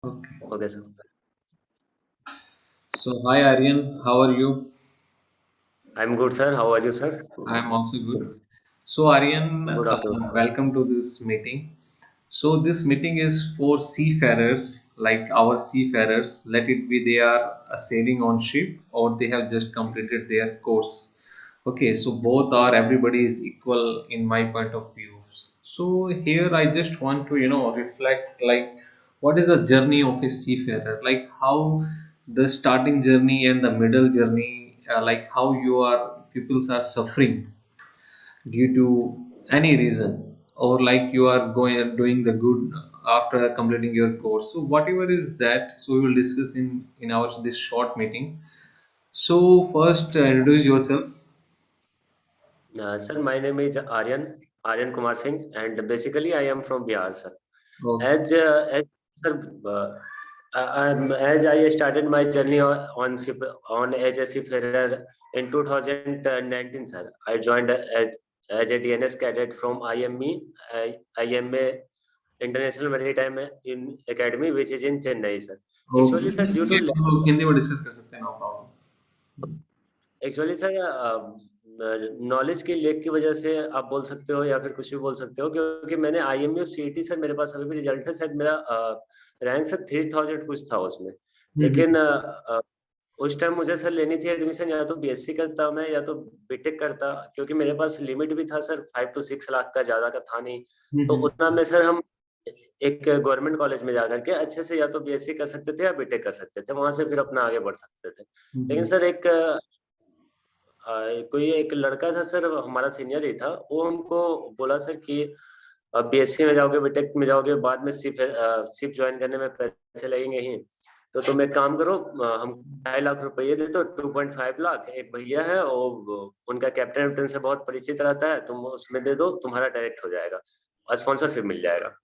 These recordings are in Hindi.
Okay. Okay, sir. So, hi Aryan, how are you? I'm good, sir. How are you, sir? I am also good. So, Aryan, Good afternoon. welcome to this meeting. So, this meeting is for seafarers, like our seafarers. Let it be they are sailing on ship or they have just completed their course. Okay, so both are everybody is equal in my point of view. So here I just want to reflect like what is the journey of a seafarer, like how the starting journey and the middle journey, like how your peoples are suffering due to any reason, or like you are going doing the good after completing your course. So whatever is that, so we will discuss in our this short meeting. So first, introduce yourself. Sir, my name is Aryan Kumar Singh, and basically I am from Bihar, sir. Okay. As sir, as I started my journey on as a seafarer in 2019, sir. I joined as a DNS cadet from IME, IMA International Maritime in Academy, which is in Chennai, sir. Okay, Actually, sir, due ठीक है, to हम लोग हिंदी में डिस्कस कर सकते हैं, no problem. Actually sir knowledge की लेक की वजह से आप बोल सकते हो या फिर कुछ भी बोल सकते हो, क्योंकि मैंने IMU CET सर, मेरे पास अभी भी रिजल्ट है, शायद मेरा रैंक सर 3000 कुछ था उसमें। लेकिन उस टाइम मुझे सर लेनी थी एडमिशन, या तो BSc करता मैं या तो बीटेक करता, क्योंकि मेरे पास लिमिट भी था सर 5 to 6 लाख का, ज्यादा का था नहीं। तो उतना में सर हम एक गवर्नमेंट कॉलेज में जाकर के अच्छे से या तो BSc कर सकते थे या बीटेक कर सकते थे, वहां से फिर अपना आगे बढ़ सकते थे। लेकिन सर एक कोई एक लड़का था सर, हमारा सीनियर ही था, वो हमको बोला सर कि BSc में जाओगे, बीटेक में जाओगे, बाद में सिप ज्वाइन करने में पैसे लगेंगे ही, तो तुम एक काम करो, हम 2.5 लाख रुपए दे दो, 2.5 लाख, एक भैया है वो, उनका कैप्टन वैप्टन से बहुत परिचित रहता है, तुम उसमें दे दो, तुम्हारा डायरेक्ट हो जाएगा और स्पॉन्सरशिप मिल जाएगा।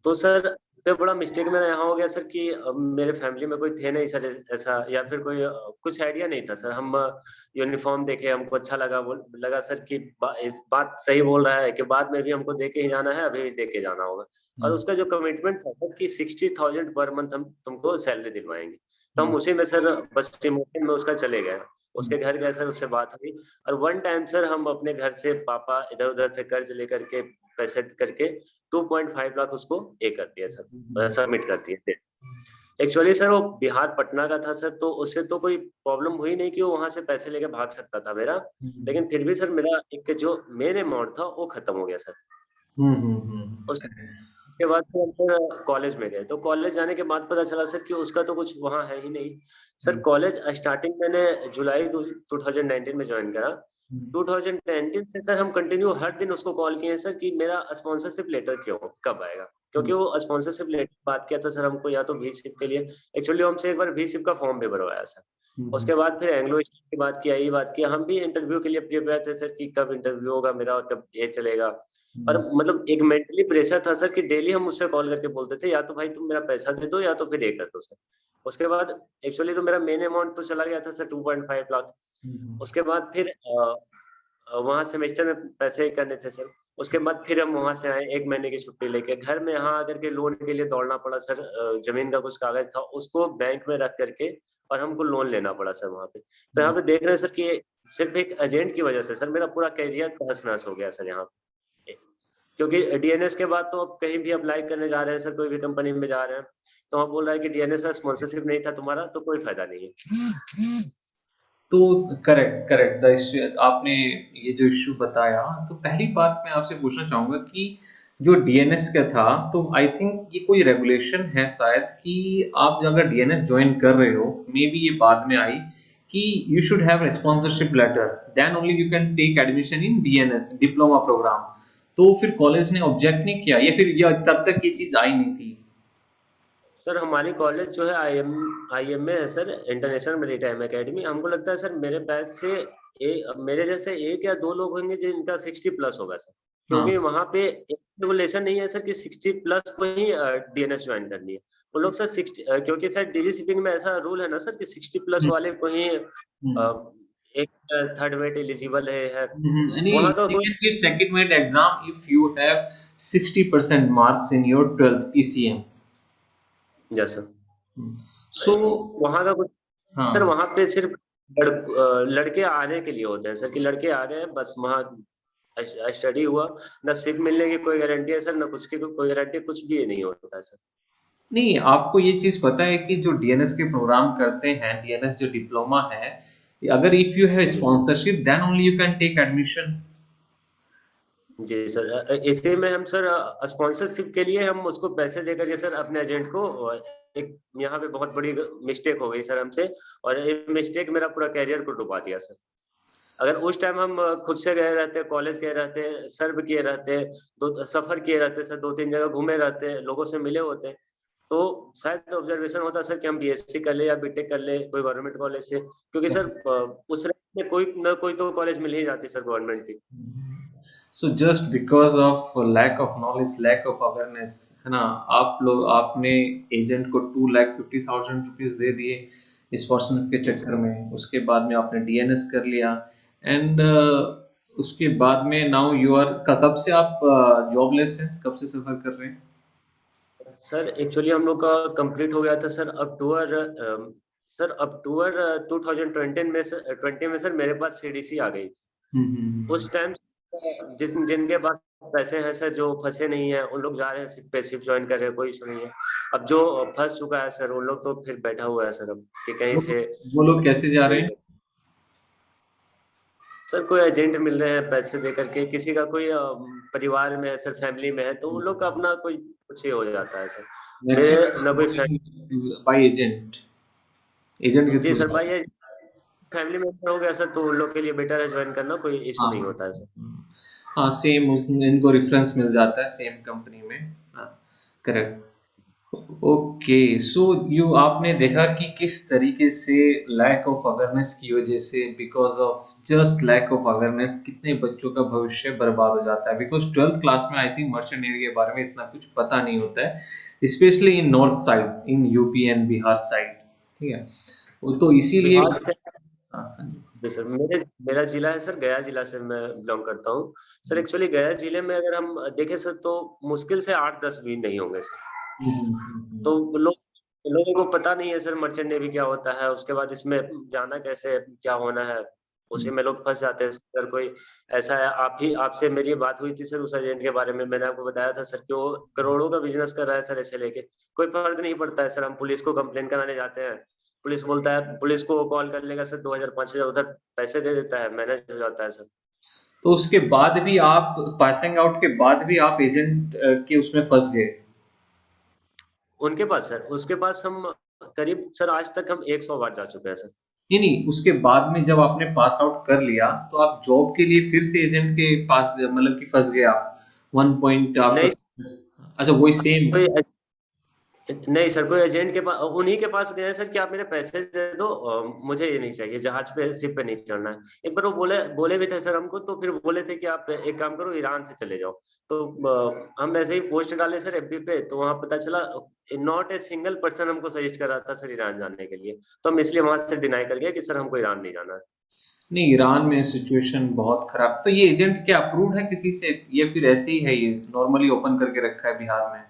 तो सर सबसे बड़ा मिस्टेक मेरा यहाँ हो गया सर कि मेरे फैमिली में कोई थे नहीं सर ऐसा, या फिर कोई कुछ आइडिया नहीं था सर। हम यूनिफॉर्म देखे, हमको अच्छा लगा, लगा सर कि इस बात सही बोल रहा है कि बाद में भी हमको दे के ही जाना है, अभी भी दे के जाना होगा। और उसका जो कमिटमेंट था सर कि 60,000 पर मंथ हम तुमको सैलरी दिलवाएंगे, तो हम उसी में सर बस इमोशन में उसका चले गए। उसके घर गए सर, उससे बात हुई, और वन टाइम सर हम अपने घर से पापा इधर उधर से कर्ज लेकर के पैसे करके 2.5 लाख उसको ये कर दिया सर, सबमिट कर दिए। एक्चुअली सर वो बिहार पटना का था सर, तो उससे तो कोई प्रॉब्लम हुई नहीं कि वो वहां से पैसे लेके भाग सकता था मेरा। लेकिन फिर भी सर मेरा एक जो मेन अमाउंट था वो खत्म हो गया सर। उस उसके बाद फिर हम सर कॉलेज में गए, तो कॉलेज जाने के बाद पता चला सर कि उसका तो कुछ वहाँ है ही नहीं। सर कॉलेज स्टार्टिंग मैंने जुलाई 2019 में ज्वाइन करा। 2019 से सर हम कंटिन्यू हर दिन उसको कॉल किए हैं सर कि मेरा स्पॉन्सरशिप लेटर क्यों कब आएगा, क्योंकि वो स्पॉन्सरशिप लेटर बात किया था सर हमको, या तो VSIP के लिए। एक्चुअली हमसे एक बार VSIP का फॉर्म भी भरवाया सर। उसके बाद फिर एंग्लो की बात किया, ये बात किया, हम भी इंटरव्यू के लिए प्रिपेयर थे सर कि कब इंटरव्यू होगा मेरा और कब ये चलेगा। और मतलब एक मेंटली प्रेशर था सर कि डेली हम उससे कॉल करके बोलते थे, या तो भाई तुम मेरा पैसा दे दो या तो फिर ये कर दो सर। उसके बाद एक्चुअली तो मेरा मेन अमाउंट तो चला गया था सर 2.5 लाख। उसके बाद फिर वहाँ सेमेस्टर में पैसे ही करने थे सर। उसके बाद फिर हम वहां से आए, 1 महीने की छुट्टी लेके घर में यहाँ आकर के लोन के लिए दौड़ना पड़ा सर। जमीन का कुछ कागज था, उसको बैंक में रख करके और हमको लोन लेना पड़ा सर वहाँ पे। तो यहाँ पे देख रहे हैं सर कि सिर्फ एक एजेंट की वजह से सर मेरा पूरा करियर तहस नहस हो गया सर यहाँ पे। क्योंकि DNS के बाद तो अब कहीं भी अप्लाई करने जा रहे हैं सर, कोई भी कंपनी में जा रहे हैं, तो वहाँ बोल रहा है कि DNS का स्पॉन्सरशिप नहीं था तुम्हारा तो कोई फायदा नहीं है। तो करेक्ट करेक्ट द इश्यू आपने ये जो इश्यू बताया, तो पहली बात मैं आपसे पूछना चाहूंगा कि जो डीएनएस का था, तो आई थिंक ये कोई रेगुलेशन है शायद कि आप अगर डीएनएस ज्वाइन कर रहे हो, मे बी ये बाद में आई कि you should have sponsorship letter, then only you can take admission in DNS diploma program. तो फिर कॉलेज ने ऑब्जेक्ट नहीं किया या फिर ये तब तक ये चीज आई नहीं थी? सर हमारी कॉलेज जो है IMA है सर, इंटरनेशनल मैरीटाइम एकेडमी। हमको लगता है सर मेरे बैच से मेरे जैसे एक या दो लोग होंगे जिनका 60+ होगा सर, क्योंकि हाँ। वहाँ पे एक रेगुलेशन नहीं है सर कि 60+ को ही DNS ज्वाइन करनी है। वो लोग सर 60, क्योंकि सर DG शिपिंग में ऐसा रूल है ना सर कि 60+ वाले को ही हम्म। एक थर्ड वेट एलिजिबल है। And वहाँ का you कोई can give second mate exam if you have 60% marks in your 12th PCM. जैसा सो वहाँ का कुछ सर, हाँ। वहाँ पे सिर्फ लड़के आने के लिए होते हैं सर, कि लड़के आ गए बस वहाँ स्टडी हुआ, ना सीट मिलने की कोई गारंटी है सर, ना कुछ की कोई गारंटी, कुछ भी नहीं होता है सर। नहीं, आपको ये चीज़ पता है कि जो डीएनएस के प्रोग्राम करते हैं, डीएनएस जो डिप्लोमा है, अगर इफ यू हैव जी sponsorship then only you can take admission. जी सर, इसी में हम सर स्पॉन्सरशिप के लिए हम उसको पैसे दे करके सर अपने एजेंट को, और एक यहाँ पे बहुत बड़ी मिस्टेक हो गई सर हमसे, और ये मिस्टेक मेरा पूरा करियर को डुबा दिया सर। अगर उस टाइम हम खुद से गए रहते, कॉलेज गए रहते, सर्व किए रहते, दो सफर किए रहते सर, 2-3 जगह घूमे रहते, लोगों से मिले होते, तो शायद ऑब्जर्वेशन होता सर कि हम बीएससी कर ले या बीटेक कर ले कोई गवर्नमेंट कॉलेज से, क्योंकि सर उस रैंक में कोई ना कोई तो कॉलेज मिल ही जाती सर गवर्नमेंट की। So just because of lack of knowledge, lack of awareness, है ना, आप लोग आपने एजेंट को 2,50,000 रुपीज दे दिए इस पर्सन के जी चक्कर सर। में, उसके बाद में आपने डीएनएस कर लिया एंड उसके बाद में नाउ यू आर, कब से आप जॉबलेस हैं, कब से सफर कर रहे हैं? सर एक्चुअली हम लोग का कंप्लीट हो गया था सर अक्टूबर, सर अक्टूबर 2020 में सर, 20 में सर मेरे पास सीडीसी आ गई थी। हम्म। उस टाइम जिनके पास पैसे हैं सर, जो फंसे नहीं है उन लोग जा रहे हैं शिप पे, शिप ज्वाइन कर रहे हैं, कोई इशू नहीं है। अब जो फंस चुका है सर, उन लोग तो फिर बैठा हुआ है सर, अब कि कहीं वो से वो लोग कैसे जा रहे मिल हैं? जाए। सर कोई एजेंट मिल रहे हैं पैसे दे करके, किसी का कोई परिवार में है सर, फैमिली में है, तो उन लोग का अपना कोई कुछ ही हो जाता है सर। मेरे मैक्सिमम ना कोई बाई एजेंट, एजेंट के जी थ्रू सर, जा भाई रहे ये फैमिली मेंबर हो गया सर, तो उन लोग के लिए बेटर है ज्वाइन करना, कोई हैं। इशू नहीं होता है सर। हाँ, सेम इनको रेफरेंस मिल जाता है सेम कंपनी में। हाँ, करेक्ट। ओके, सो यू आपने देखा कि किस तरीके से लैक ऑफ अवेयरनेस की वजह से, because of just lack of awareness, कितने बच्चों का भविष्य बर्बाद हो जाता है, बिकॉज 12th क्लास में आई थिंक मर्चेंट नेवी के बारे में इतना कुछ पता नहीं होता है, specially in north side, in UP and Bihar side. ठीक है, वो तो इसीलिए। बिहार से हाँ, हाँ जी। जी सर, मेरा जिला है सर, गया जिला से मैं बिलोंग करता हूँ सर। एक्चुअली गया जिले में अगर हम देखें सर, तो मुश्किल से 8-10 भी नहीं होंगे सर। तो लोगों को पता नहीं है सर मर्चेंट नेवी क्या होता है, उसके बाद इसमें जाना कैसे है, क्या होना है, उसी में लोग फंस जाते हैं सर। कोई ऐसा है, आपसे मेरी बात हुई थी सर उस एजेंट के बारे में, मैंने आपको बताया था सर कि वो करोड़ों का बिजनेस कर रहा है सर, ऐसे लेके कोई फर्क नहीं पड़ता है सर। हम पुलिस को कंप्लेन कराने जाते हैं, पुलिस बोलता है, पुलिस को कॉल कर लेगा सर, 2000 5000 उधर पैसे दे देता है, मैनेज हो जाता है सर। तो उसके बाद भी आप, पासिंग आउट के बाद भी आप एजेंट के उसमें फंस गए? उनके पास सर, उसके पास हम करीब सर आज तक हम 100 बार जा चुके हैं सर। नहीं नहीं, उसके बाद में जब आपने पास आउट कर लिया तो आप जॉब के लिए फिर से एजेंट के पास, मतलब कि फंस गए आप, वन पॉइंट आपका। नहीं, अच्छा, वही सेम। कोई नहीं सर, कोई एजेंट के पास, उन्हीं के पास गए सर कि आप मेरे पैसे दे दो, मुझे ये नहीं चाहिए, जहाज पे शिप पे नहीं चढ़ना है। एक बार वो बोले बोले भी थे सर हमको, तो फिर बोले थे कि आप एक काम करो, ईरान से चले जाओ। तो हम ऐसे ही पोस्ट डाले सर एफबी पे, तो वहां पता चला नॉट ए सिंगल पर्सन हमको सजेस्ट कर रहा था सर ईरान जाने के लिए, तो हम इसलिए वहां से डिनाई कर गए कि सर हमको ईरान नहीं जाना है। नहीं, ईरान में सिचुएशन बहुत खराब, तो ये एजेंट क्या अप्रूव्ड है किसी से, या फिर ऐसे ही है, ये नॉर्मली ओपन करके रखा है बिहार में?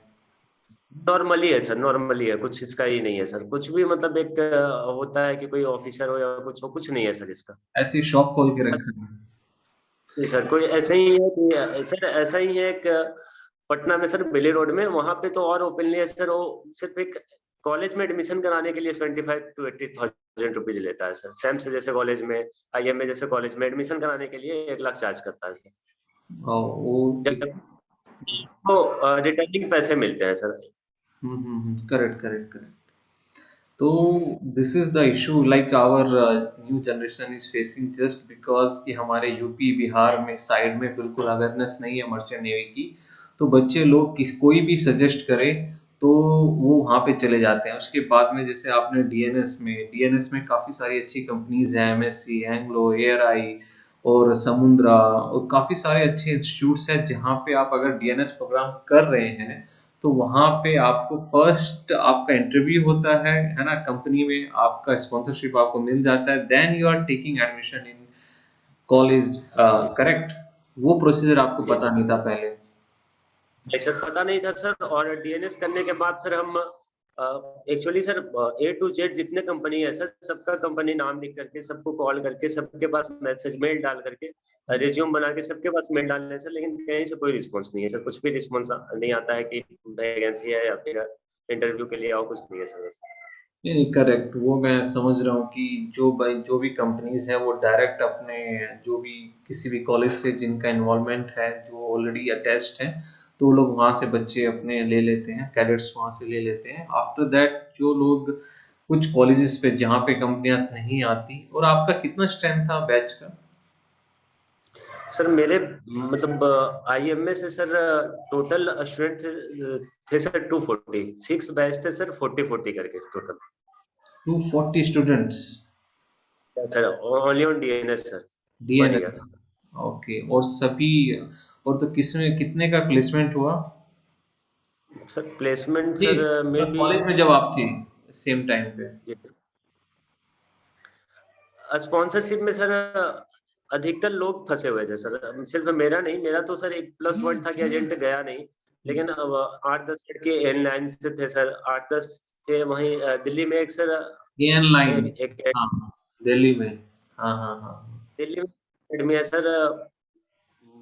नॉर्मली है सर, नॉर्मली है, कुछ इसका ही नहीं है सर, कुछ भी मतलब एक होता है कि कोई ऑफिसर हो या कुछ हो, कुछ नहीं है सर इसका। ऐसे ही शॉप खोल के रखा है? जी सर, कोई ऐसे ही है कि सर ऐसा ही है एक पटना में सर, बेली रोड में, वहां पे तो और ओपनली है सर, वो सिर्फ एक कॉलेज में एडमिशन कराने के लिए 25 to 80 थाउजेंड रुपीज लेता है सर, सैम से जैसे कॉलेज में, आईएम में जैसे कॉलेज में एडमिशन कराने के लिए 1 लाख चार्ज करता है सर। और वो जब तो रिटर्निंग पैसे मिलते हैं सर। Correct correct correct. तो this is the issue, like our new generation is facing, just because कि हमारे यूपी बिहार में साइड में बिल्कुल अवेयरनेस नहीं है मर्चेंट नेवी की। तो बच्चे लोग कोई भी सजेस्ट करे तो वो वहाँ पे चले जाते हैं। उसके बाद में जैसे आपने डीएनएस में काफ़ी सारी अच्छी कंपनीज हैं, एमएससी, एंग्लो, एयर आई और समुद्रा, और काफ़ी सारे अच्छे इंस्टीट्यूट्स हैं जहाँ पे आप अगर डीएनएस प्रोग्राम कर रहे हैं तो वहाँ पे आपको फर्स्ट आपका इंटरव्यू होता है ना, कंपनी में आपका स्पॉन्सरशिप आपको मिल जाता है, then you are taking admission in college. Correct, वो प्रोसीजर आपको जी पता नहीं था पहले? सर, पता नहीं था सर, और डीएनएस करने के बाद सर हम actually sir A to Z जितने कंपनी है सर, सबका कंपनी नाम लिख करके, सबको कॉल करके, सबके पास मैसेज मेल डाल करके, रिज्यूम बना के सबके पास मेल डालने सर, लेकिन कहीं से कोई रिस्पॉन्स नहीं है सर, कुछ भी रिस्पॉन्स नहीं आता है कि वैकेंसी है या फिर इंटरव्यू के लिए आओ, कुछ नहीं है सर। नहीं नहीं, करेक्ट, वो मैं समझ रहा हूँ कि जो भी कंपनीज हैं वो डायरेक्ट अपने जो भी किसी भी कॉलेज से जिनका इन्वॉल्वमेंट है, जो ऑलरेडी अटैच्ड है, तो वो लोग वहाँ से बच्चे अपने ले लेते हैं, कैडेट्स वहाँ से ले लेते हैं। आफ्टर दैट जो लोग कुछ कॉलेजेस पे जहाँ पे कंपनियां नहीं आती। और आपका कितना स्ट्रेंथ था बैच का? सर मेरे मतलब आईएमए से सर टोटल स्टूडेंट थे सर 240, 6 बैच थे सर, 40-40 करके total. 240 students? Sir only on DNS sir, one year. DNS? Okay. और सभी, और तो किसमें कितने का प्लेसमेंट हुआ? सर प्लेसमेंट जी, सर में भी। कॉलेज में जब आप थे सेम टाइम पे। स्पॉन्सरशिप में सर अधिकतर लोग फंसे हुए थे सर, सिर्फ मेरा नहीं, मेरा तो सर एक प्लस पॉइंट था कि एजेंट गया नहीं, लेकिन अब 8-10 लड़के एयरलाइन से थे सर, 8-10 थे वहीं दिल्ली में एक सर, एन लाइन? एक, एक हाँ, दिल्ली में। हाँ हाँ हाँ। दिल्ली में एकेडमी है सर,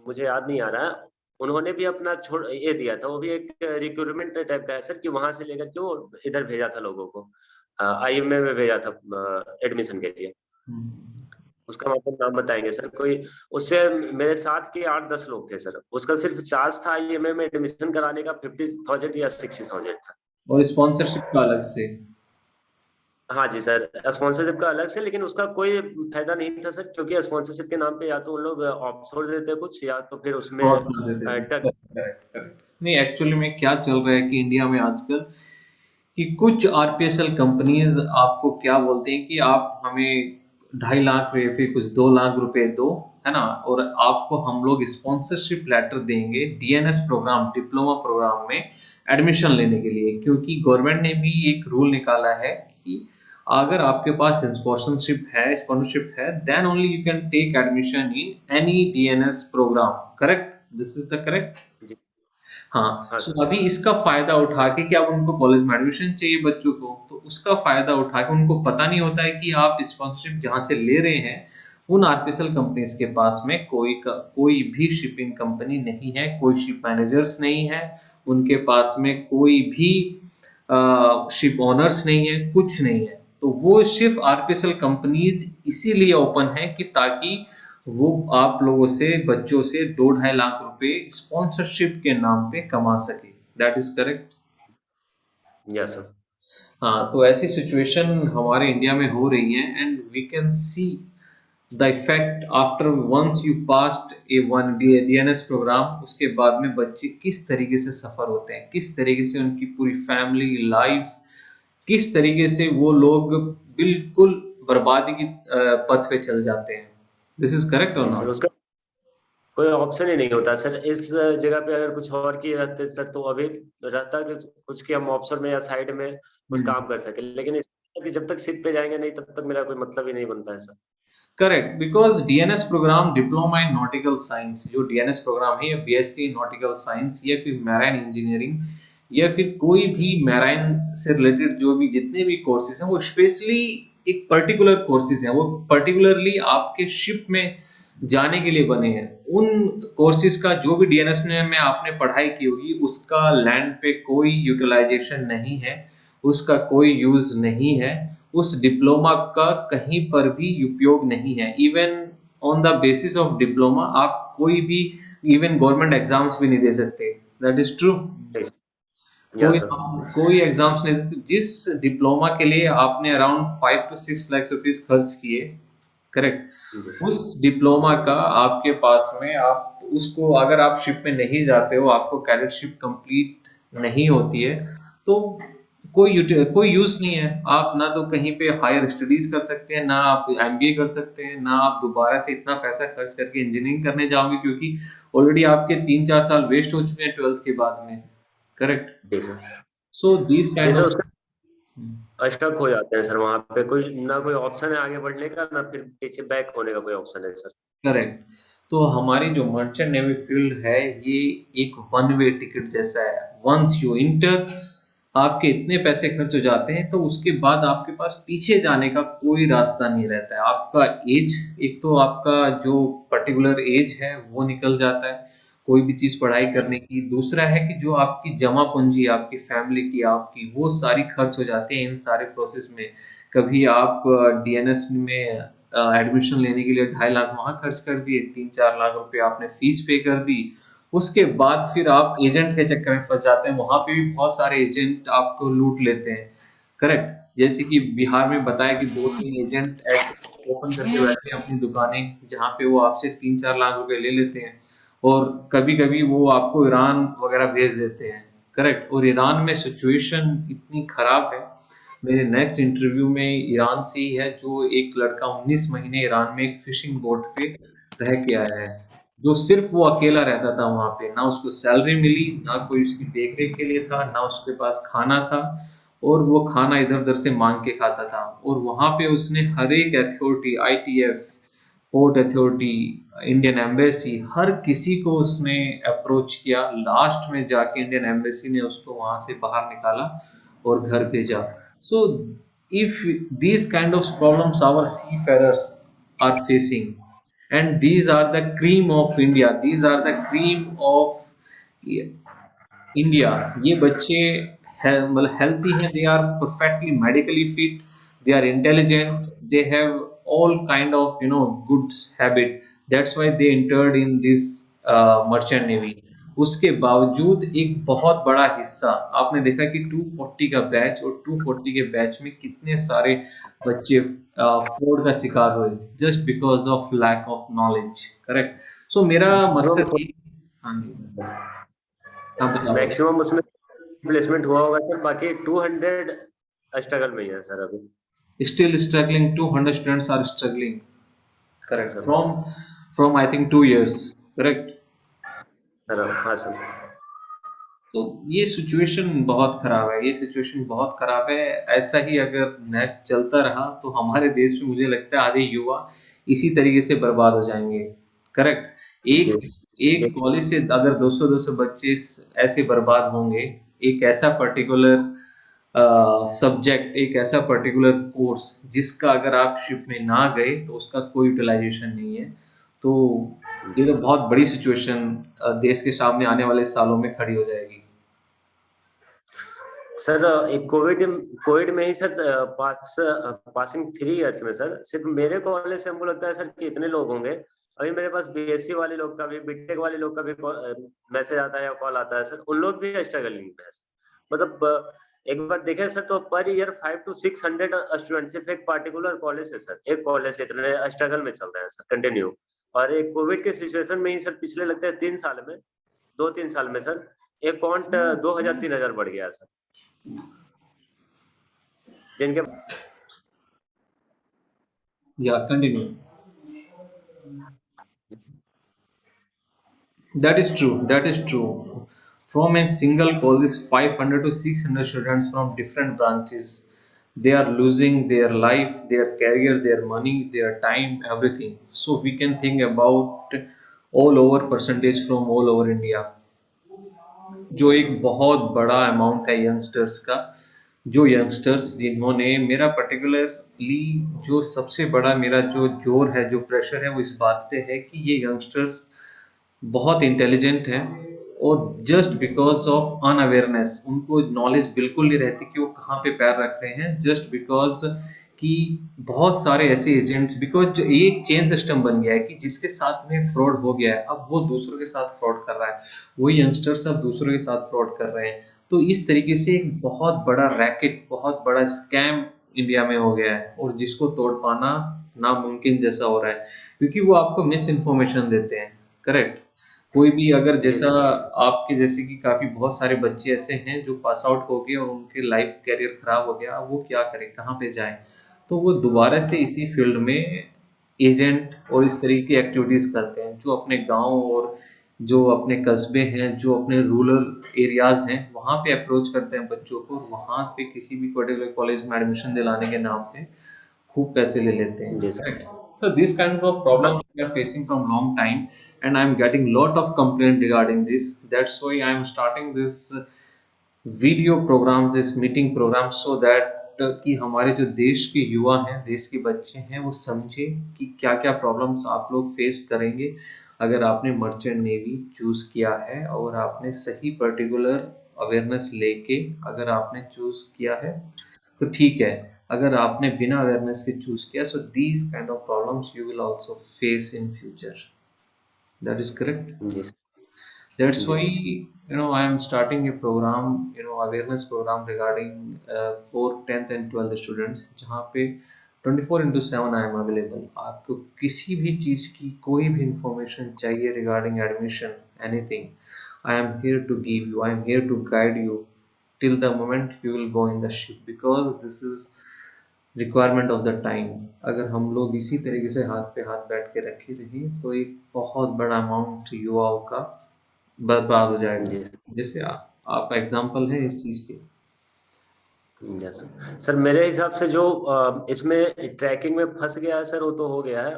मुझे याद नहीं आ रहा है। उन्होंने भी अपना छोड़ ये दिया था, वो भी एक रिक्रूटमेंट टाइप का है सर, कि वहां से लेकर के वो इधर भेजा था लोगों को, आईएमए में भेजा था एडमिशन के लिए। हम्म। उसका मतलब नाम बताएंगे सर कोई, उससे मेरे साथ के 8-10 लोग थे सर, उसका सिर्फ चार्ज था आईएमए में एडमिशन कराने का 50,000 या 60,000 था। और स्पॉन्सरशिप का अलग से? हाँ जी सर, स्पॉन्सरशिप का अलग से, लेकिन उसका कोई फायदा नहीं था सर, क्योंकि स्पॉन्सरशिप के नाम पे या तो उन लोग ऑफशोर देते कुछ, या तो फिर उसमें फ्रॉड कर देते थे। टक। Correct correct. नहीं, एक्चुअली में क्या चल रहा है कि इंडिया में आजकल कि कुछ आरपीएसएल कंपनीज आपको क्या बोलते हैं कि आप हमें 2.5 लाख या फिर कुछ 2 लाख रुपए दो, है ना, और आपको हम लोग स्पॉन्सरशिप लेटर देंगे डीएनएस प्रोग्राम, डिप्लोमा प्रोग्राम में एडमिशन लेने के लिए। क्योंकि गवर्नमेंट ने भी एक रूल निकाला है कि अगर आपके पास स्पॉन्सरशिप है, then only you can take admission in any DNS program. Correct? This is the correct? जी। हाँ, हाँ सो सर। अभी इसका फायदा उठा के कि अब उनको कॉलेज में एडमिशन चाहिए बच्चों को, तो उसका फायदा उठा के उनको पता नहीं होता है कि आप स्पॉन्सरशिप जहाँ से ले रहे हैं उन आरपीएसएल कंपनीज के पास में कोई भी शिपिंग कंपनी नहीं है, कोई शिप मैनेजर्स नहीं है, उनके पास में कोई भी शिप ओनर्स नहीं है, कुछ नहीं है। तो वो सिर्फ आरपीएसएल कंपनीज इसीलिए ओपन है कि ताकि वो आप लोगों से, बच्चों से 2-2.5 लाख रुपए स्पॉन्सरशिप के नाम पे कमा सके। That is correct? Yes sir. हाँ, तो ऐसी सिचुएशन हमारे इंडिया में हो रही है and we can see the effect after once you passed a one DNS program. उसके बाद में बच्चे किस तरीके से सफर होते हैं, किस तरीके से उनकी पूरी फैमिली लाइफ, किस तरीके से वो लोग बिल्कुल बर्बादी की पथ पे चल जाते हैं। दिस इज करेक्ट और जी सर, नॉट? उसका कोई ऑप्शन ही नहीं होता सर, इस जगह पे अगर कुछ और किए रहते सर, तो अभी रहता कि कुछ कि हम ऑप्शन में या साइड में कुछ काम कर सके, लेकिन इस कि जब तक सीट पे जाएंगे नहीं, तब तक मेरा कोई मतलब ही नहीं बनता है sir. Correct, because DNS program, diploma in nautical science, जो डीएनएस प्रोग्राम है, बीएससी नॉटिकल साइंस या फिर मैराइन इंजीनियरिंग या फिर कोई भी मैराइन से रिलेटेड जो भी जितने भी कोर्सेज हैं, वो स्पेशली एक पर्टिकुलर कोर्सेज हैं, वो पर्टिकुलरली आपके शिप में जाने के लिए बने हैं। उन कोर्सेज का जो भी डीएनएस में आपने पढ़ाई की होगी उसका लैंड पे कोई यूटिलाइजेशन नहीं है, उसका कोई यूज नहीं है, उस डिप्लोमा का कहीं पर भी उपयोग नहीं है। Even on the basis of diploma आप कोई भी इवन गवर्नमेंट एग्जाम्स भी नहीं दे सकते। That is true. या कोई सर। कोई एग्जाम्स नहीं देते जिस डिप्लोमा के लिए आपने अराउंड 5 to 6 लाख रुपीज खर्च किए। जी करेक्ट? सर। उस डिप्लोमा का आपके पास में, आप उसको अगर आप शिप में नहीं जाते हो, आपको कैडेटशिप कंप्लीट नहीं होती है, तो कोई यूज नहीं है। आप ना तो कहीं पे हायर स्टडीज कर सकते हैं, ना आप एमबीए कर सकते हैं, ना आप दोबारा से इतना पैसा खर्च करके इंजीनियरिंग करने जाओगे, क्योंकि ऑलरेडी आपके 3-4 साल वेस्ट हो चुके हैं ट्वेल्थ के बाद में। करेक्ट? जी सर। सो दिस जी काइंड सर, ऑफ। उसका स्टक हो जाते हैं सर, वहां पे कोई ना कोई ऑप्शन है आगे बढ़ने का, ना फिर पीछे बैक होने का कोई ऑप्शन है सर। करेक्ट। तो हमारी जो मर्चेंट नेवी फील्ड है, ये एक वन वे टिकट जैसा है। वंस यू इंटर, आपके इतने पैसे खर्च हो जाते हैं, तो उसके बाद आपके पास पीछे जाने का कोई रास्ता नहीं रहता है। आपका एज, एक तो आपका जो पर्टिकुलर एज है वो निकल जाता है कोई भी चीज़ पढ़ाई करने की। दूसरा है कि जो आपकी जमा पूंजी, आपकी फैमिली की, आपकी, वो सारी खर्च हो जाती है इन सारे प्रोसेस में। कभी आप डीएनएस में एडमिशन लेने के लिए 2.5 लाख वहां खर्च कर दिए, 3-4 लाख रुपए आपने फीस पे कर दी। उसके बाद फिर आप एजेंट के चक्कर में फंस जाते हैं, वहां पे भी बहुत सारे एजेंट आपको लूट लेते हैं। करेक्ट। जैसे कि बिहार में बताया कि 2-3 एजेंट ऐसे ओपन करके बैठे हैं अपनी दुकानें, जहाँ पे वो आपसे 3-4 लाख रुपए ले लेते हैं। और कभी कभी वो आपको ईरान वगैरह भेज देते हैं। करेक्ट। और ईरान में सिचुएशन इतनी खराब है। मेरे नेक्स्ट इंटरव्यू में ईरान से ही है, जो एक लड़का 19 महीने ईरान में एक फिशिंग बोट पे रह के आया है, जो सिर्फ वो अकेला रहता था वहां पे। ना उसको सैलरी मिली, ना कोई उसकी देख रेख के लिए था, ना उसके पास खाना था, और वो खाना इधर उधर से मांग के खाता था। और वहां पे उसने हर एक authority, ITF, port authority, Indian embassy, हर किसी को उसने अप्रोच किया। लास्ट में जाके इंडियन एम्बेसी ने उसको वहां से बाहर निकाला और घर भेजा। So if these kind of problems our seafarers are facing, and these are the cream of India, these are the cream of India, ये बच्चे मतलब हेल्थी हैं, they are perfectly medically fit, they are intelligent, they have all kind of goods habit, that's why they entered in this merchant navy. उसके बावजूद एक बहुत बड़ा हिस्सा आपने देखा कि 240 का बैच, और 240 के बैच में कितने सारे बच्चे फ्रॉड का शिकार हुए, just because of lack of knowledge. Correct. So मेरा मैक्सिमम मकसद ये। हाँ जी। हाँ बताओ। मैक्सिमम उसमें प्लेसमेंट हुआ होगा सर, बाकी 200 स्ट्रगल में ही है सर अभी। Still struggling, 200 students are struggling. Correct. Sir From I think 2 years. Correct. Sir हाँ सर। तो ये सिचुएशन बहुत खराब है, ये सिचुएशन बहुत खराब है। ऐसा ही अगर नेक्स्ट चलता रहा तो हमारे देश में मुझे लगता है आधे युवा इसी तरीके से बर्बाद हो जाएंगे। करेक्ट। जी एक जी। एक कॉलेज से अगर 200-200 बच्चे ऐसे बर्बाद होंगे, एक ऐसा पर्टिकुलर सब्जेक्ट, एक ऐसा पर्टिकुलर कोर्स जिसका अगर आप शिप में ना गए तो उसका कोई यूटिलाइजेशन नहीं है। तो ये तो बहुत बड़ी सिचुएशन देश के सामने आने वाले सालों में खड़ी हो जाएगी। सर एक कोविड में ही सर पासिंग 3 इयर्स में सर सिर्फ मेरे कॉलेज से हमको लगता है सर कि इतने लोग होंगे। अभी मेरे पास बीएससी वाले लोग का भी, बीटेक वाले लोग का भी मैसेज आता है या कॉल आता है सर, उन लोग भी स्ट्रगलिंग में है सर। मतलब एक बार देखें सर तो पर ईयर 500 to 600 स्टूडेंट सिर्फ एक पार्टिकुलर कॉलेज से सर, एक कॉलेज से इतने स्ट्रगल में चल रहे हैं सर कंटिन्यू। और एक कोविड के सिचुएशन में ही सर पिछले लगता है 3 साल में, 2-3 साल में सर एक काउंट 2000-3000 बढ़ गया सर, जिनके या continue. That is true. That is true. From a single college, 500 to 600 students from different branches, they are losing their life, their career, their money, their time, everything. So we can think about all over percentage from all over India, जो एक बहुत बड़ा अमाउंट है यंगस्टर्स का। जो यंगस्टर्स जिन्होंने, मेरा पर्टिकुलरली जो सबसे बड़ा मेरा जो जोर है, जो प्रेशर है, वो इस बात पे है कि ये यंगस्टर्स बहुत इंटेलिजेंट हैं, और जस्ट बिकॉज ऑफ अनअवेयरनेस, उनको नॉलेज बिल्कुल नहीं रहती कि वो कहाँ पे पैर रख रहे हैं, जस्ट बिकॉज कि बहुत सारे ऐसे एजेंट्स, बिकॉज जो एक चेन सिस्टम बन गया है कि जिसके साथ में फ्रॉड हो गया है, अब वो दूसरों के साथ फ्रॉड कर रहा है, वही यंगस्टर्स अब दूसरों के साथ फ्रॉड कर रहे हैं। तो इस तरीके से एक बहुत बड़ा रैकेट, बहुत बड़ा स्कैम इंडिया में हो गया है, और जिसको तोड़ पाना नामुमकिन जैसा हो रहा है, क्योंकि वो आपको मिस इन्फॉर्मेशन देते हैं। करेक्ट। कोई भी अगर जी जैसा जी जी। आपके जैसे कि काफी बहुत सारे बच्चे ऐसे हैं जो पास आउट हो गए और उनके लाइफ कैरियर खराब हो गया, अब वो क्या करें, कहाँ पे जाएं? तो वो दोबारा से इसी फील्ड में एजेंट और इस तरीके की एक्टिविटीज करते हैं, जो अपने गांव और जो अपने कस्बे हैं, जो अपने रूरल एरियाज हैं, वहां पे अप्रोच करते हैं बच्चों को, और वहां पे किसी भी पर्टिकुलर कॉलेज में एडमिशन दिलाने के नाम पे खूब पैसे ले लेते हैं। जी sir. Correct. So this kind of problem we are facing from long time, and I'm getting lot of complaint regarding this. That's why I'm starting this video program, this meeting program, so that कि हमारे जो देश के युवा हैं, देश के बच्चे हैं, वो समझे कि क्या क्या प्रॉब्लम्स आप लोग फेस करेंगे अगर आपने मर्चेंट नेवी चूज किया है और आपने सही पर्टिकुलर अवेयरनेस लेके अगर आपने चूज किया है तो ठीक है। अगर आपने बिना अवेयरनेस के चूज किया, so these kind of problems you will also face in future. That is correct. जी सर। That's जी why, sir. I am starting a program, awareness program regarding for 10th and 12th students, जहाँ पे 24/7 I am available। आपको किसी भी चीज़ की कोई भी इंफॉर्मेशन चाहिए regarding admission, anything, I am here to give you, I am here to guide you till the moment you will go in the ship, because this is requirement of the time. अगर हम लोग इसी तरीके से हाथ पे हाथ बैठ के रखे रहे तो एक बहुत बड़ा अमाउंट युवाओं का बर्बाद हो जाएगा। जी सर। जैसे आप एग्जाम्पल है इस चीज के। Yes sir. सर मेरे हिसाब से जो इसमें ट्रैकिंग में फंस गया है सर वो तो हो गया है।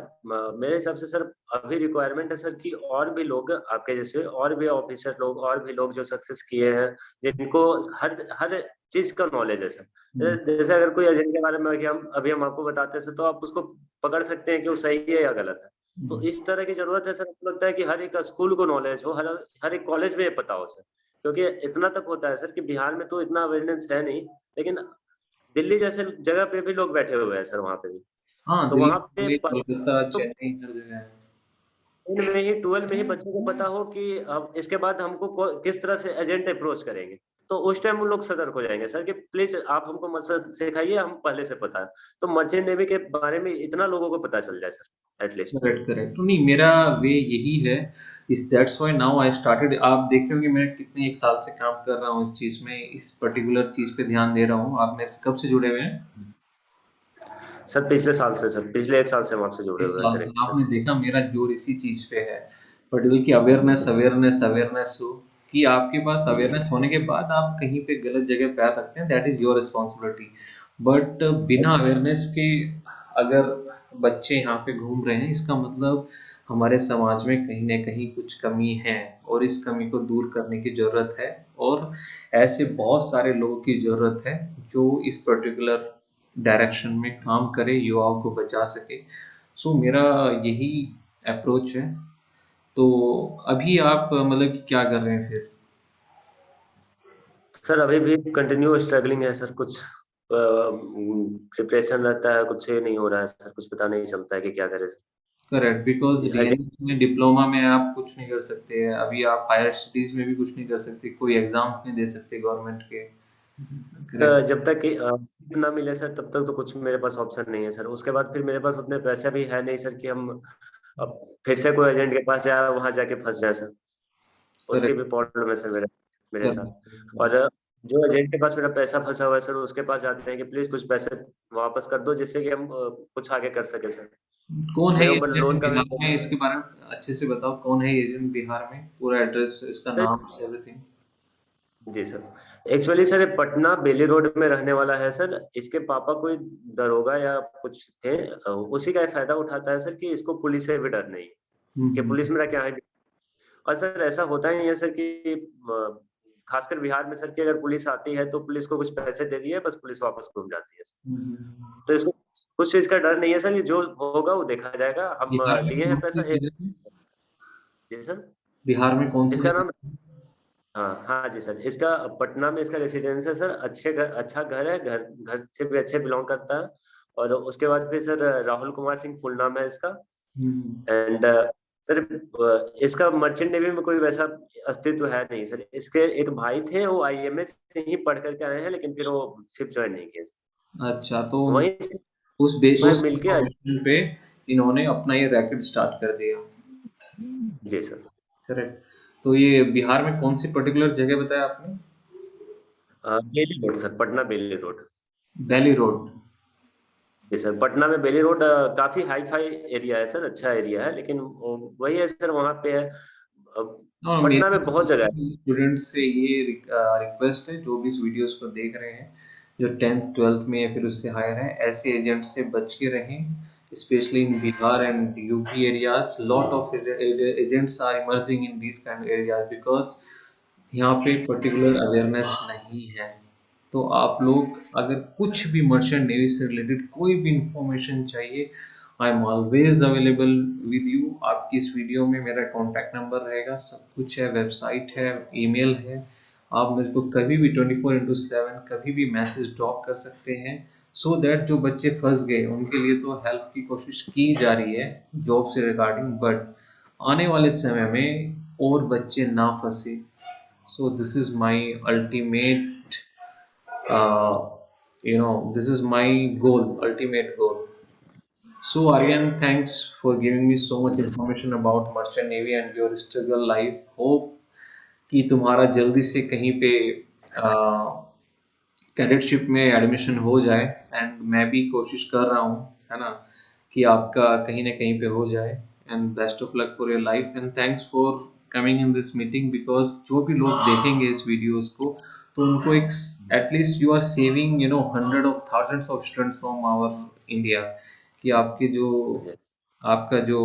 मेरे हिसाब से सर अभी रिक्वायरमेंट है सर कि और भी लोग आपके जैसे और भी ऑफिसर लोग और भी लोग जो सक्सेस किए हैं जिनको हर हर चीज का नॉलेज है सर। हम्म, जैसे अगर कोई एजेंट के बारे में हम आपको बताते हैं सर तो आप उसको पकड़ सकते हैं कि वो सही है या गलत है। तो हम्म। इस तरह की जरूरत है सर। हमको लगता है कि हर एक स्कूल को नॉलेज हो हर एक कॉलेज में ये पता हो सर। क्योंकि इतना तक होता है सर कि बिहार में तो इतना अवेयरनेस है नहीं। लेकिन दिल्ली जैसे जगह पे भी लोग बैठे हुए हैं सर वहां पे भी। हाँ, तो दिल्ली, वहां पे मुंबई, कोलकाता, तो चेन्नई, हर जगह है। इनमें ही 12 में ही बच्चों को पता हो कि अब इसके बाद हमको किस तरह से एजेंट अप्रोच करेंगे। तो उस टाइम वो लोग सतर्क हो जाएंगे सर कि प्लीज आप हमको मत सिखाइए हम पहले से पता है। तो मर्चेंट नेवी के बारे में इतना लोगों को पता चल जाए सर एटलीस्ट। Correct, correct. तो नहीं, मेरा वे यही है। इस that's why now I started. आप देख रहे हो कि मैं कितने एक साल से काम कर रहा हूँ इस चीज में, इस पर्टिकुलर चीज पे ध्यान दे रहा हूँ। आप मेरे से कब से जुड़े हुए हैं? सर पिछले साल से सर पिछले एक साल से हम आपसे जुड़े एक हुए हैं साल से कनेक्टेड। आपने देखा मेरा जोर इसी चीज पे है, पर्टिकुलर की अवेयरनेस, अवेयरनेस, अवेयरनेस हो। कि आपके पास जी अवेयरनेस होने के बाद आप कहीं पे गलत जगह पैर रखते हैं, that is your responsibility. But बिना अवेयरनेस के अगर बच्चे यहाँ पे घूम रहे हैं, इसका मतलब हमारे समाज में कहीं ना कहीं कुछ कमी है और इस कमी को दूर करने की ज़रूरत है। और ऐसे बहुत सारे लोगों की ज़रूरत है जो इस पर्टिकुलर डायरेक्शन में काम करे, युवाओं को बचा सके। सो मेरा यही अप्रोच है। तो अभी आप मतलब कि क्या कर रहे हैं फिर? सर अभी भी कंटिन्यू स्ट्रगलिंग है सर। कुछ प्रिपरेशन रहता है कुछ ये नहीं हो रहा है सर। कुछ पता नहीं चलता है कि क्या करें करेक्ट, बिकॉज सर। डीएनएस में, डिप्लोमा में आप कुछ नहीं कर सकते। अभी आप हायर स्टडीज में भी कुछ नहीं कर सकते, कोई एग्जाम नहीं दे सकते गवर्नमेंट के। करेक्ट। जब तक कि ना मिले सर तब तक तो कुछ मेरे पास ऑप्शन नहीं है सर। उसके बाद फिर मेरे पास उतने पैसे भी है नहीं सर कि हम अब फिर से कोई एजेंट के पास जाए वहां जाके फंस जाए सर। उसकी करेक्ट, भी प्रॉब्लम है सर मेरे मेरे साथ। करेक्ट। और जो एजेंट के पास मेरा पैसा फंसा हुआ है सर उसके पास जाते हैं कि प्लीज कुछ पैसे वापस कर दो जिससे कि हम कुछ आगे कर सके सर। कौन है मेरे ऊपर एजेंट लोन का भी बिहार में? इसके बारे में अच्छे से बताओ, कौन है एजेंट बिहार में? पूरा एड्रेस, इसका सर। नाम, एवरीथिंग। जी सर। एक्चुअली सर ये पटना बेली रोड में रहने वाला है सर। इसके पापा कोई दरोगा या कुछ थे। उसी का ये फायदा उठाता है सर कि इसको पुलिस से भी डर नहीं है कि हम्म। पुलिस मेरा क्या है। और सर ऐसा होता ही है सर कि खासकर बिहार में सर कि अगर पुलिस आती है तो पुलिस को कुछ पैसे दे दिए बस पुलिस वापस घूम जाती है सर। हम्म। तो इसको कुछ चीज का डर नहीं है सर। ये जो होगा वो देखा जाएगा। हम बिहार में लिए हैं कौन सी पैसा जगह है? जी सर। बिहार में कौन सी इसका जगह? नाम हाँ हाँ जी सर। इसका पटना में इसका रेसिडेंस है सर। अच्छा घर है। घर से भी अच्छे बिलोंग करता है। और उसके बाद फिर सर राहुल कुमार सिंह फुल नाम है इसका। हम्म। एंड सर इसका मर्चेंट नेवी में कोई वैसा अस्तित्व है नहीं सर। इसके एक भाई थे वो आईएमएस से ही पढ़ करके आए हैं लेकिन फिर वो शिप ज्वाइन नहीं किया। अच्छा, तो वहीं से मैं उस मिल के इन्फॉर्मेशन पे इन्होंने अपना ये रैकेट स्टार्ट कर दिया। जी सर। करेक्ट। तो ये बिहार में कौन सी पर्टिकुलर जगह बताया आपने? Bailey road sir Patna Bailey road. Valley road. जी सर। पटना में बेली रोड काफी हाई फाई एरिया है सर। अच्छा एरिया है लेकिन वही है सर वहाँ पे है। और पटना मेरी में बहुत जगह है। स्टूडेंट्स से ये रिक्वेस्ट है, जो भी इस वीडियोस को देख रहे हैं, जो 10th 12th में या फिर उससे हायर है, ऐसे एजेंट से बच के रहें। Specially in Bihar and UP areas, lot of agents are emerging in these kind areas, because यहाँ पे पर्टिकुलर अवेयरनेस नहीं है। तो आप लोग अगर कुछ भी मर्चेंट नेवी से रिलेटेड कोई भी इंफॉर्मेशन चाहिए, I am always available with you. आपकी इस वीडियो में मेरा कॉन्टैक्ट नंबर रहेगा, सब कुछ है, वेबसाइट है, ईमेल है। आप मेरे को कभी भी 24/7 कभी भी मैसेज ड्रॉप कर सकते हैं। सो दैट जो बच्चे फंस गए उनके लिए तो हेल्प की कोशिश की जा रही है जॉब से रिगार्डिंग, बट आने वाले समय में और बच्चे ना फंसे। So this is my ultimate, uh, this is my goal, ultimate goal. So Aryan, thanks for giving me so much Yes, information about merchant navy and your struggle life. Hope कि तुम्हारा जल्दी से कहीं पे कैडेटशिप में एडमिशन हो जाए, एंड मैं भी कोशिश कर रहा हूँ, है ना, कि आपका कहीं ना कहीं पे हो जाए। And best of luck for your life and thanks for coming in this meeting, because जो भी लोग देखेंगे इस वीडियोस को तो उनको एक, at least you are saving hundred of thousands of student from our India, कि आपके जो yes, आपका जो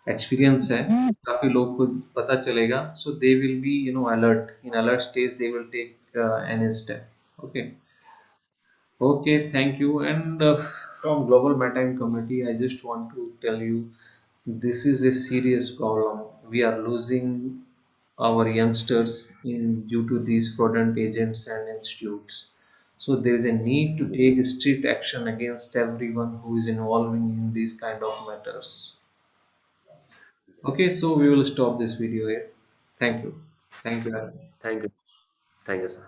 एक्सपीरियंस है काफी लोग को पता चलेगा, so they will be alert, in alert stage they will take any step. Okay. Okay, thank you. And from Global Maritime Committee, I just want to tell you this is a serious problem. We are losing our youngsters in due to these fraudulent agents and institutes. So there is a need to take strict action against everyone who is involving in these kind of matters. yes. Okay, so we will stop this video here. Thank you. Thank you, Aaron. Thank you. Thank you, sir.